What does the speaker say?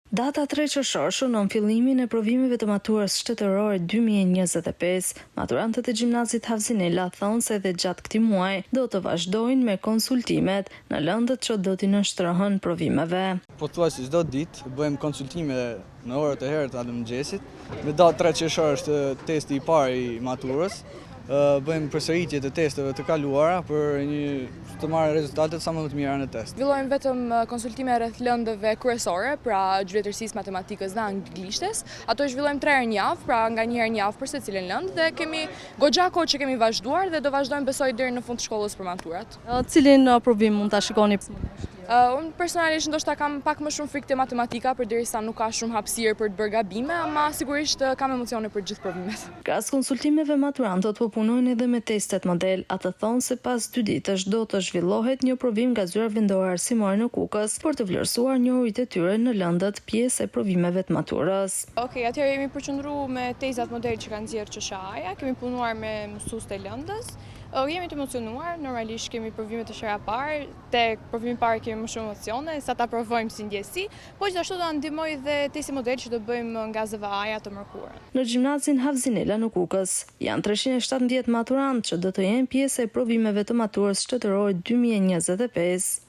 Data 3 qershor shënon fillimin e provimeve të maturës shtetërore 2025. Maturantët e gjimnazit Havzinela thonë se edhe gjatë këtij muaji do të vazhdojnë me konsultimet në lëndët që do t'i nënshtrohen provimeve. Pothuajse çdo ditë bëjmë konsultime në orët e herëta të mëngjesit. Me datë 3 qershor është testi i parë i maturës. Bëjmë përsëritje të testeve të kaluara për të marrë rezultatet sa më të mira në test. Zhvillojmë vetëm konsultime rreth lëndëve kryesore, pra gjuetërsisë, matematikës dhe anglishtes. Ato i zhvillojmë 3 herë në javë, pra nga një herë në javë për secilën lëndë dhe kemi goxha kohë që kemi vazhduar dhe do vazhdojmë besoj deri në fund të shkollës për maturat. Cilin provim mund ta shikoni? Unë personalisht ndoshta kam pak më shumë frikë te matematika përderisa nuk ka shumë hapësirë për të bërë gabime, ama sigurisht kam emocione për gjithë provimet. Krahas konsultimeve maturantët po punojnë edhe me testet model. Ata thonë se pas 2 ditësh do të zhvillohet një provim nga zyra vendore arsimore në Kukës për të vlerësuar njohuritë e tyre në lëndët pjesë e provimeve të maturës. Okej, atëherë jemi përqendruar me tezat model që kanë nxjerrë QSHA-ja, kemi punuar me mësues të lëndës. Jemi të emocionuar, normalisht kemi provime të shëra parë, tek provimi parë kemi më shumë emocione, sa ta provojmë si ndjesi, po gjithashtu do na ndihmoj dhe testi model që do bëjmë nga ZVA-ja të mërkurën. Në gjimnazin Havzinela në Kukës janë 317 maturantë që do të jenë pjesë e provimeve të maturës shtetërore 2025.